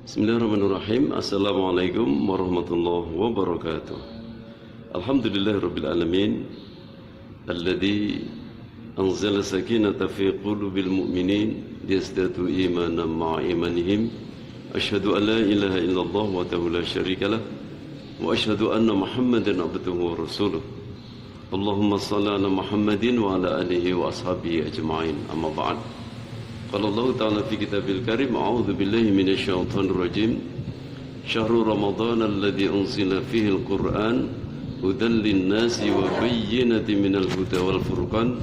Bismillahirrahmanirrahim. Assalamualaikum warahmatullahi wabarakatuh. Alhamdulillahirabbil alamin alladzi anzala sakinata fi qulubil mu'minin liyazdadu imanan ma'a imanihim. Asyhadu an la ilaha illallah wahdahu la syarikalah wa asyhadu anna Muhammadan abduhu wa rasuluh. Allahumma shalli ala Muhammadin wa ala alihi wa ashabihi ajma'in. Amma ba'd. Qala Allah Ta'ala fi kitabil karim, a'udzu billahi minasyaitonir rajim. Syahrul Ramadan alladzi unzila fihi al-Qur'an hudan lin-nasi wa bayyinatin minal huda wal furqan.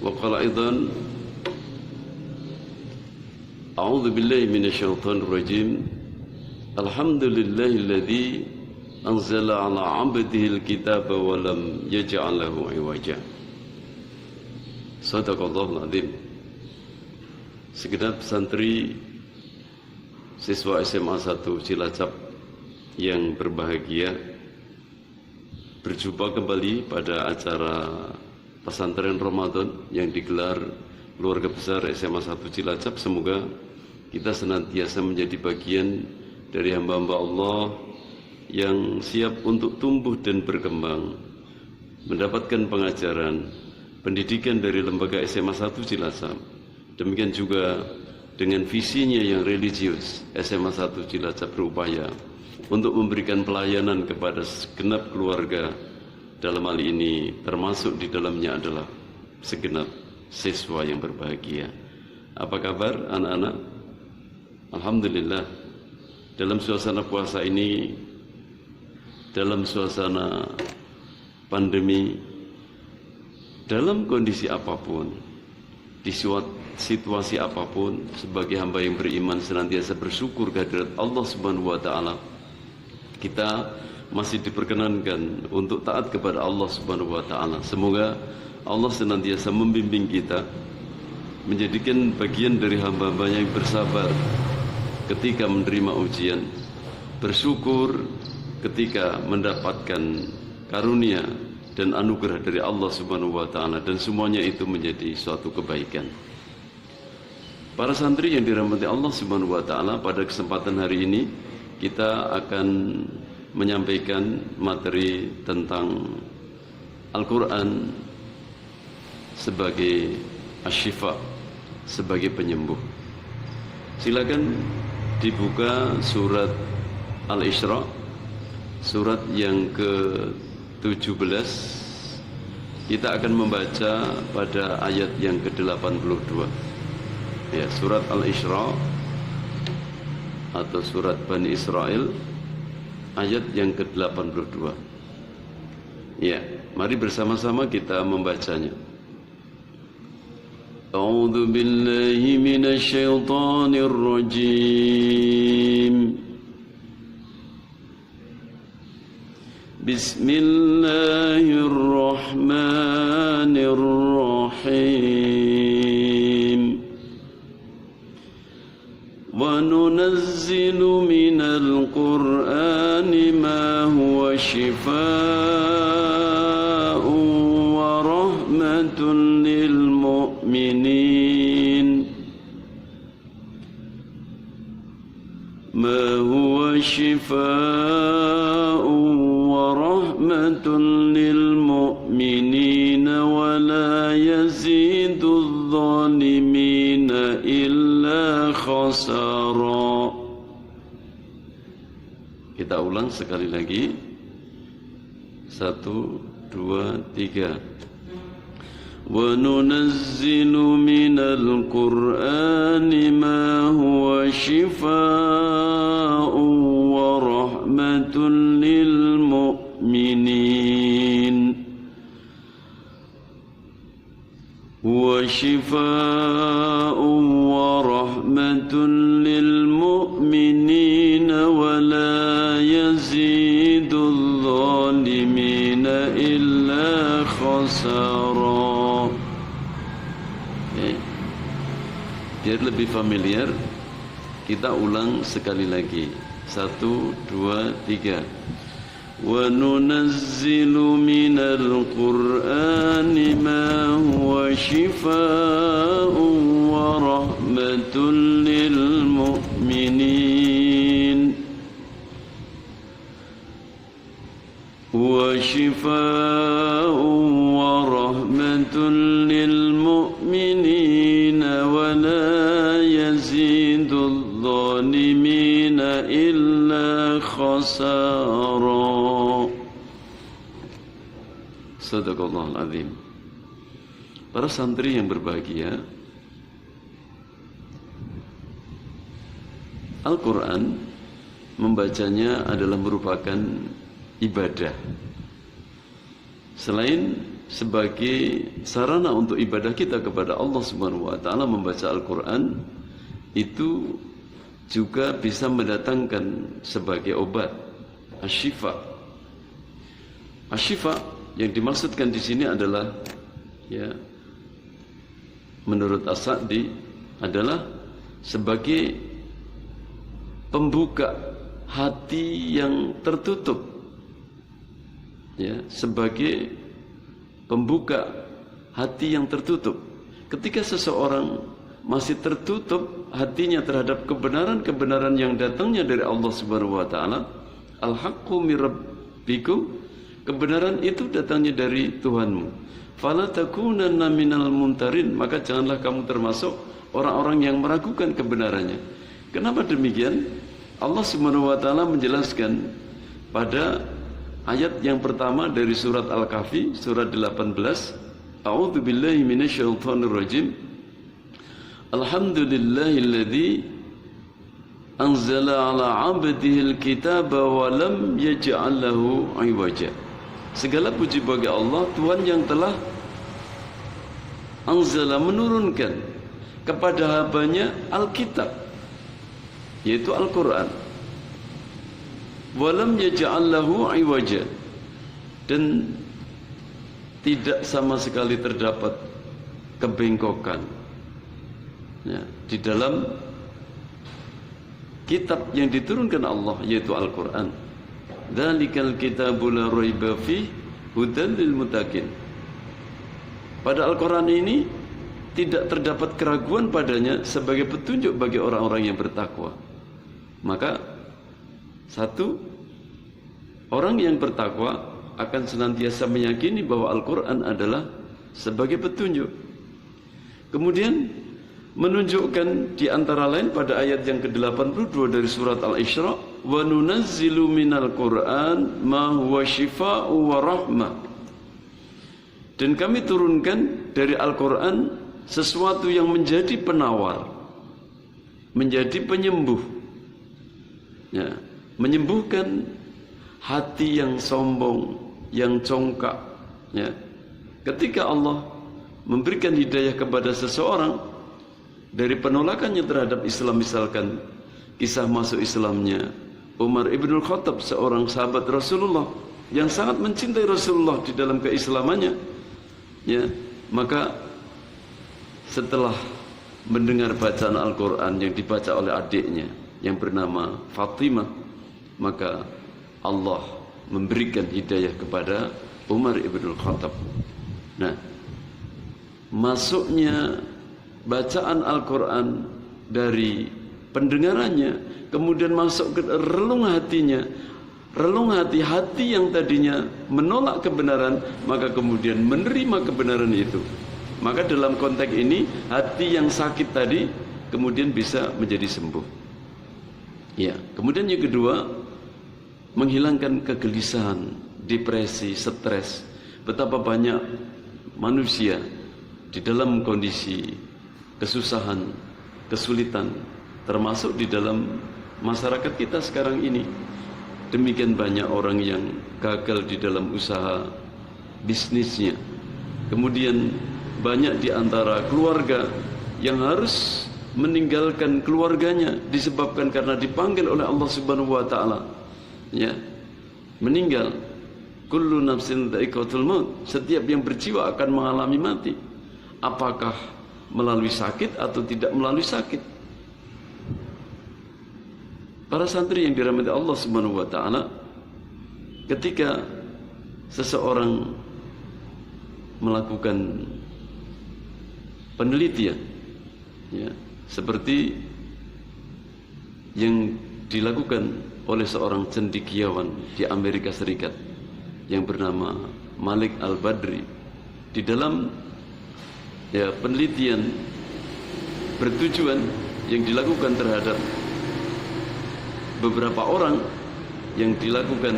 Wa qala aidan a'udzu billahi minasyaitonir rajim. Alhamdulillahilladzi anzala 'ala 'abdihi al-kitaba wa lam yaj'al lahu 'iwaja. Shadaqallahul 'adzim. Segenap santri siswa SMA 1 Cilacap yang berbahagia, berjumpa kembali pada acara pesantren Ramadan yang digelar keluarga besar SMA 1 Cilacap. Semoga kita senantiasa menjadi bagian dari hamba-hamba Allah yang siap untuk tumbuh dan berkembang, mendapatkan pengajaran, pendidikan dari lembaga SMA 1 Cilacap. Demikian juga dengan visinya yang religius, SMA 1 Cilacap berupaya untuk memberikan pelayanan kepada segenap keluarga. Dalam hal ini termasuk di dalamnya adalah segenap siswa yang berbahagia. Apa kabar anak-anak? Alhamdulillah, dalam suasana puasa ini, dalam suasana pandemi, dalam kondisi apapun, di situasi apapun, sebagai hamba yang beriman senantiasa bersyukur kehadirat Allah Subhanahu wa taala. Kita masih diperkenankan untuk taat kepada Allah Subhanahu wa taala. Semoga Allah senantiasa membimbing kita, menjadikan bagian dari hamba-hambanya yang bersabar ketika menerima ujian, bersyukur ketika mendapatkan karunia dan anugerah dari Allah Subhanahu wa taala, dan semuanya itu menjadi suatu kebaikan. Para santri yang dirahmati Allah Subhanahu wa taala, pada kesempatan hari ini kita akan menyampaikan materi tentang Al-Qur'an sebagai asy-syifa, sebagai penyembuh. Silakan dibuka surat Al-Isra, surat yang ke-17. Kita akan membaca pada ayat yang ke-82. Ya, surat Al-Isra atau surat Bani Israel, ayat yang ke-82. Ya, mari bersama-sama kita membacanya. A'udzu billahi minasy syaithanir rajim. Bismillahirrahmanirrahim. وَنُنَزِّلُ مِنَ الْقُرْآنِ مَا هُوَ شِفَاءٌ وَرَحْمَةٌ لِلْمُؤْمِنِينَ مَا هُوَ شِفَاءٌ وَرَحْمَةٌ لِلْمُؤْمِنِينَ وَلَا يَزِيدُ الظَّالِمِينَ إِلَّا khasara. Kita ulang sekali lagi. 1, 2, 3. Wa nunazzilu minal Qur'ani ma huwa shifaa'un wa rahmatun lil mu'minin. Huwa shifaa'un wa rahmatun lil mu'minina wa la yazidul zalimina illa khasara. Biar lebih familiar, kita ulang sekali lagi. 1, 2, 3. وَنُنَزِّلُ مِنَ الْقُرْآنِ مَا هُوَ شِفَاءٌ وَرَحْمَةٌ لِلْمُؤْمِنِينَ شفاء ورحمة للمؤمنين ولا يزيد الظالمين إلا خسارا. Sadaqallahul azim. Para santri yang berbahagia, Al-Quran membacanya adalah merupakan ibadah. Selain sebagai sarana untuk ibadah kita kepada Allah Subhanahu wa taala, membaca Al-Quran itu juga bisa mendatangkan sebagai obat asyifa. Asyifa yang dimaksudkan di sini adalah, ya, menurut As-Sa'di adalah sebagai pembuka hati yang tertutup, ya, sebagai pembuka hati yang tertutup. Ketika seseorang masih tertutup hatinya terhadap kebenaran-kebenaran yang datangnya dari Allah Subhanahu wa taala, al-haqqu mir rabbikum, kebenaran itu datangnya dari Tuhanmu. Fala takunanna minal mumtarin, maka janganlah kamu termasuk orang-orang yang meragukan kebenarannya. Kenapa demikian? Allah Subhanahu wa taala menjelaskan pada ayat yang pertama dari surat Al-Kahfi, surat 18, A'udzu billahi minasyaitonir rajim. Alhamdulillahilladzi anzala 'ala 'abdihil kitaba wa lam yaj'al lahu 'iwaja. Segala puji bagi Allah, Tuhan yang telah anzala, menurunkan kepada hambanya Alkitab, yaitu Al-Quran. Walam yaj'al lahu 'iwaja, dan tidak sama sekali terdapat kebengkokan, ya, di dalam kitab yang diturunkan Allah, yaitu Al-Quran. Dzalikal kitabu la raiba fihi hudan lil muttaqin. Pada Al-Quran ini tidak terdapat keraguan padanya sebagai petunjuk bagi orang-orang yang bertakwa. Maka satu, orang yang bertakwa akan senantiasa meyakini bahwa Al-Quran adalah sebagai petunjuk. Kemudian menunjukkan di antara lain pada ayat yang ke-82 dari surat Al-Isra, wa nunazzilu minal Qur'an ma huwa shifaa'u wa rahmah. Dan kami turunkan dari Al-Quran sesuatu yang menjadi penawar, menjadi penyembuh, ya, menyembuhkan hati yang sombong, yang congkak, ya. Ketika Allah memberikan hidayah kepada seseorang dari penolakannya terhadap Islam, misalkan kisah masuk Islamnya Umar ibn Khattab, seorang sahabat Rasulullah yang sangat mencintai Rasulullah di dalam keislamannya, ya, maka setelah mendengar bacaan Al-Quran yang dibaca oleh adiknya yang bernama Fatimah, maka Allah memberikan hidayah kepada Umar ibn Khattab. Nah, masuknya bacaan Al-Quran dari pendengarannya, kemudian masuk ke relung hatinya, relung hati yang tadinya menolak kebenaran, maka kemudian menerima kebenaran itu. Maka dalam konteks ini, hati yang sakit tadi kemudian bisa menjadi sembuh. Ya, kemudian yang kedua, menghilangkan kegelisahan, depresi, stres. Betapa banyak manusia di dalam kondisi kesusahan, kesulitan, termasuk di dalam masyarakat kita sekarang ini. Demikian banyak orang yang gagal di dalam usaha bisnisnya. Kemudian banyak di antara keluarga yang harus meninggalkan keluarganya disebabkan karena dipanggil oleh Allah Subhanahu wa taala, ya, meninggal. Kullu nafsin dha'iqatul maut, setiap yang berjiwa akan mengalami mati. Apakah melalui sakit atau tidak melalui sakit? Para santri yang dirahmati Allah Subhanahu wa taala, ketika seseorang melakukan penelitian, ya, seperti yang dilakukan oleh seorang cendekiawan di Amerika Serikat, yang bernama Malik Al-Badri di dalam penelitian bertujuan yang dilakukan terhadap beberapa orang yang dilakukan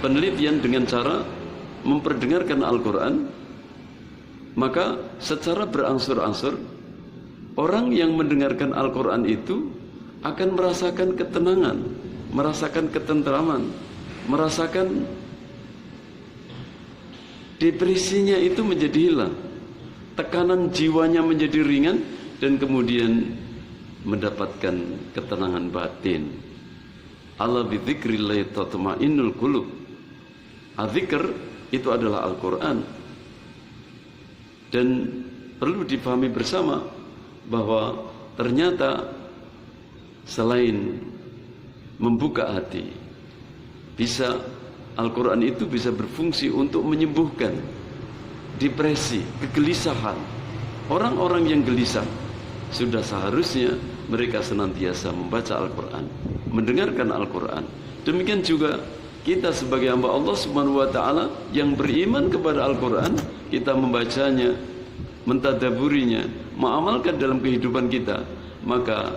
penelitian dengan cara memperdengarkan Al-Quran, maka secara berangsur-angsur orang yang mendengarkan Al-Quran itu akan merasakan ketenangan, merasakan ketentraman, merasakan depresinya itu menjadi hilang, tekanan jiwanya menjadi ringan, dan kemudian mendapatkan ketenangan batin. Ala bi dzikrillah tatma'innul qulub. Adzikr itu adalah Al-Quran. Dan perlu dipahami bersama bahwa ternyata selain membuka hati, Al-Quran itu bisa berfungsi untuk menyembuhkan depresi, kegelisahan. Orang-orang yang gelisah sudah seharusnya mereka senantiasa membaca Al-Quran, mendengarkan Al-Quran. Demikian juga kita sebagai hamba Allah Subhanahu wa taala yang beriman kepada Al-Quran, kita membacanya, mentadaburinya, mengamalkan dalam kehidupan kita, maka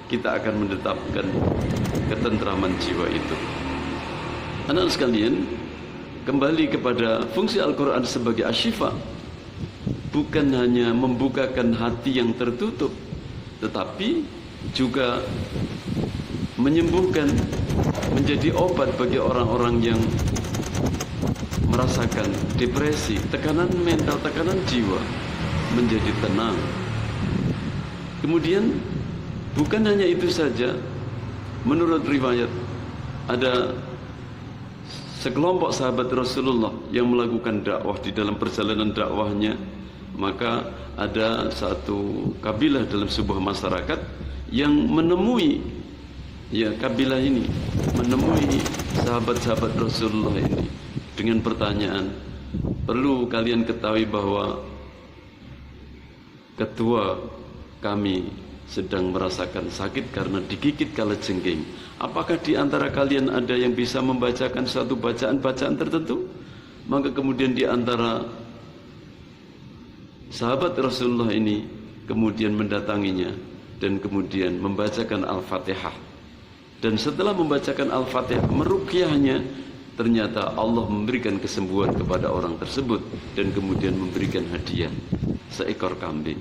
kita akan menetapkan ketentraman jiwa itu. Anak sekalian, kembali kepada fungsi Al-Quran sebagai asyifa, bukan hanya membukakan hati yang tertutup, tetapi juga menyembuhkan, menjadi obat bagi orang-orang yang merasakan depresi, tekanan mental, tekanan jiwa, menjadi tenang. Kemudian bukan hanya itu saja, menurut riwayat ada sekelompok sahabat Rasulullah yang melakukan dakwah. Di dalam perjalanan dakwahnya, maka ada satu kabilah dalam sebuah masyarakat yang menemui kabilah ini, menemui sahabat-sahabat Rasulullah ini dengan pertanyaan, perlu kalian ketahui bahwa ketua kami sedang merasakan sakit karena digigit kalajengking. Apakah di antara kalian ada yang bisa membacakan suatu bacaan-bacaan tertentu? Maka kemudian di antara sahabat Rasulullah ini kemudian mendatanginya dan kemudian membacakan Al-Fatihah. Dan setelah membacakan Al-Fatihah, meruqyahnya, ternyata Allah memberikan kesembuhan kepada orang tersebut dan kemudian memberikan hadiah seekor kambing.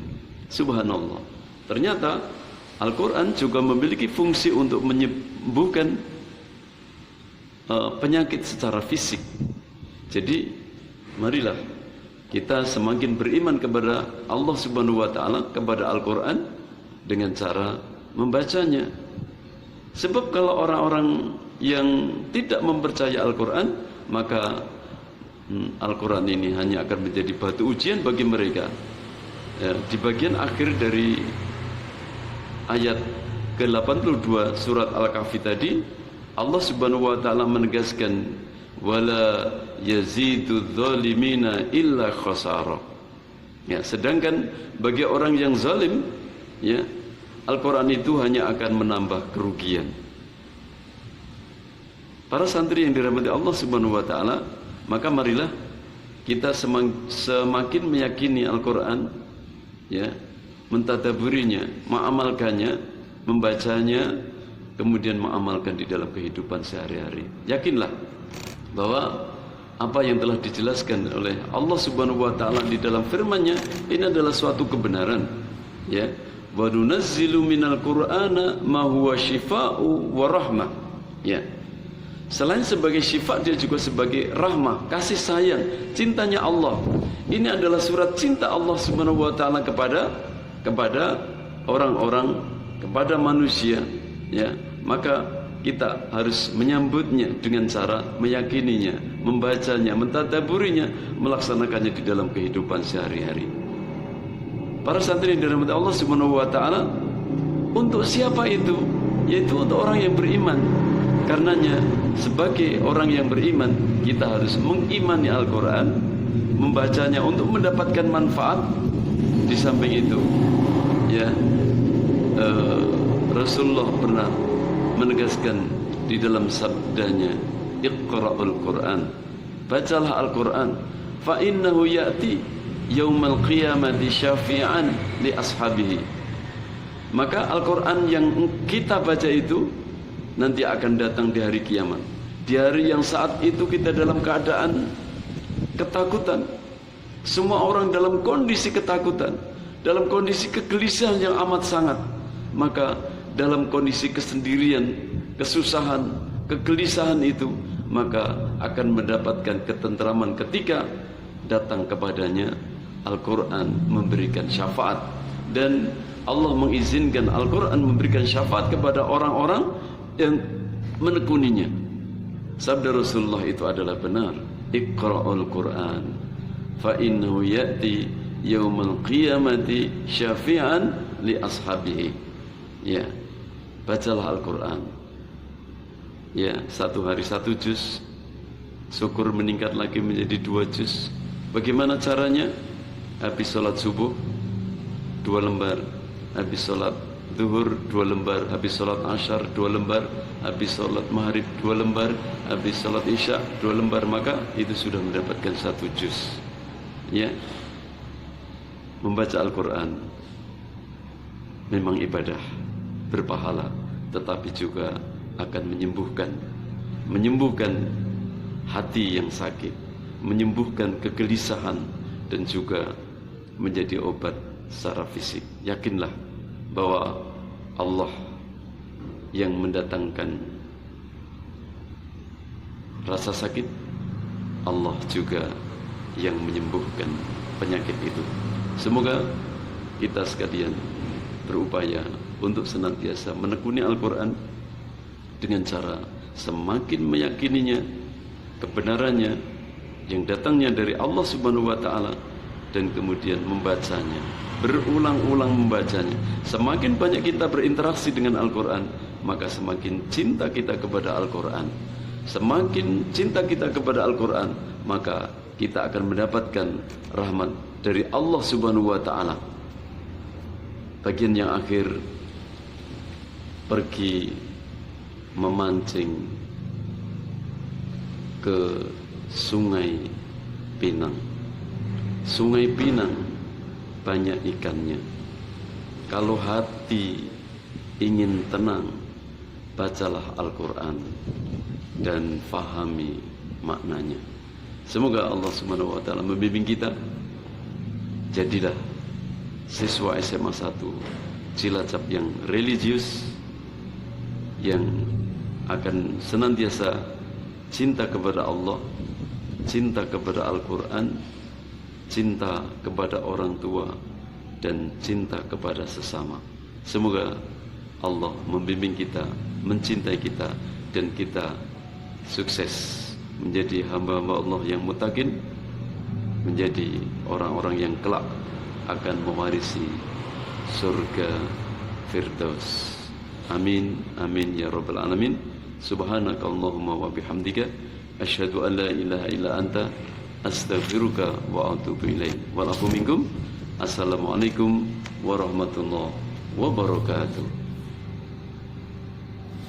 Subhanallah. Ternyata Al-Quran juga memiliki fungsi untuk menyembuhkan penyakit secara fisik. Jadi marilah kita semakin beriman kepada Allah Subhanahu wa taala, kepada Al-Quran, dengan cara membacanya. Sebab kalau orang-orang yang tidak mempercaya Al-Quran, maka Al-Quran ini hanya akan menjadi batu ujian bagi mereka. Di bagian akhir dari ayat ke-82 surat Al-Kahfi tadi, Allah Subhanahu wa taala menegaskan, wala yazidudz zalimina illa khasara. Sedangkan bagi orang yang zalim, Al-Quran itu hanya akan menambah kerugian. Para santri yang dirahmati Allah Subhanahu wa taala, maka marilah kita semakin meyakini Al-Quran, mentadaburinya, mengamalkannya, membacanya, kemudian mengamalkan di dalam kehidupan sehari-hari. Yakinlah bahwa apa yang telah dijelaskan oleh Allah Subhanahu wa taala di dalam firman-Nya ini adalah suatu kebenaran. Wa nunazzilu minal Qur'ana ma huwa syifaa'u wa rahmah. Selain sebagai syifa, dia juga sebagai rahmah, kasih sayang, cintanya Allah. Ini adalah surat cinta Allah Subhanahu wa taala kepada orang-orang, kepada manusia, Maka kita harus menyambutnya dengan cara meyakininya, membacanya, mentadaburinya, melaksanakannya di dalam kehidupan sehari-hari. Para santri yang dirahmati Allah Subhanahu wa taala, untuk siapa itu? Yaitu untuk orang yang beriman. Karenanya sebagai orang yang beriman, kita harus mengimani Al-Quran, membacanya untuk mendapatkan manfaat. Di samping itu, Rasulullah pernah menegaskan di dalam sabdanya, Iqra'ul Qur'an. Bacalah Al-Qur'an. Fa innahu ya'ti yaumal qiyamati syafi'an li ashabihi. Maka Al-Qur'an yang kita baca itu nanti akan datang di hari kiamat. Di hari yang saat itu kita dalam keadaan ketakutan. Semua orang dalam kondisi ketakutan, dalam kondisi kegelisahan yang amat sangat. Maka dalam kondisi kesendirian, kesusahan, kegelisahan itu, maka akan mendapatkan ketentraman ketika datang kepadanya Al-Quran memberikan syafaat. Dan Allah mengizinkan Al-Quran memberikan syafaat kepada orang-orang yang menekuninya. Sabda Rasulullah itu adalah benar. Iqra'ul Quran fa innahu ya'ti yaumal qiyamati syafi'an li ashabihi. Ya, bacalah Al-Quran. Ya, satu hari satu juz. Syukur meningkat lagi menjadi 2 juz. Bagaimana caranya? Habis sholat subuh 2 lembar, habis sholat zuhur 2 lembar, habis sholat asyar 2 lembar, habis sholat maghrib 2 lembar, habis sholat isya 2 lembar, maka itu sudah mendapatkan 1 juz. Ya, membaca Al-Quran memang ibadah berpahala, tetapi juga akan menyembuhkan hati yang sakit, menyembuhkan kegelisahan, dan juga menjadi obat secara fisik. Yakinlah bahwa Allah yang mendatangkan rasa sakit, Allah juga yang menyembuhkan penyakit itu. Semoga kita sekalian berupaya untuk senantiasa menekuni Al-Quran dengan cara semakin meyakininya, kebenarannya yang datangnya dari Allah Subhanahu wa taala, dan kemudian membacanya, berulang-ulang membacanya. Semakin banyak kita berinteraksi dengan Al-Quran, maka semakin cinta kita kepada Al-Quran. Semakin cinta kita kepada Al-Quran, maka kita akan mendapatkan rahmat dari Allah Subhanahu wa taala. Bagian yang akhir, pergi memancing ke Sungai Pinang. Sungai Pinang banyak ikannya. Kalau hati ingin tenang, bacalah Al-Quran dan fahami maknanya. Semoga Allah Subhanahu wa taala membimbing kita. Jadilah siswa SMA 1 Cilacap yang religius, yang akan senantiasa cinta kepada Allah, cinta kepada Al-Quran, cinta kepada orang tua, dan cinta kepada sesama. Semoga Allah membimbing kita, mencintai kita, dan kita sukses menjadi hamba-hamba Allah yang mutakin, menjadi orang-orang yang kelak akan mewarisi surga Firdaus. Amin, amin ya rabbal alamin. Subhanakallahumma wa bihamdika asyhadu an la ilaha illa anta astaghfiruka wa atubu ilaik. Wal afu minkum. Assalamualaikum warahmatullahi wabarakatuh.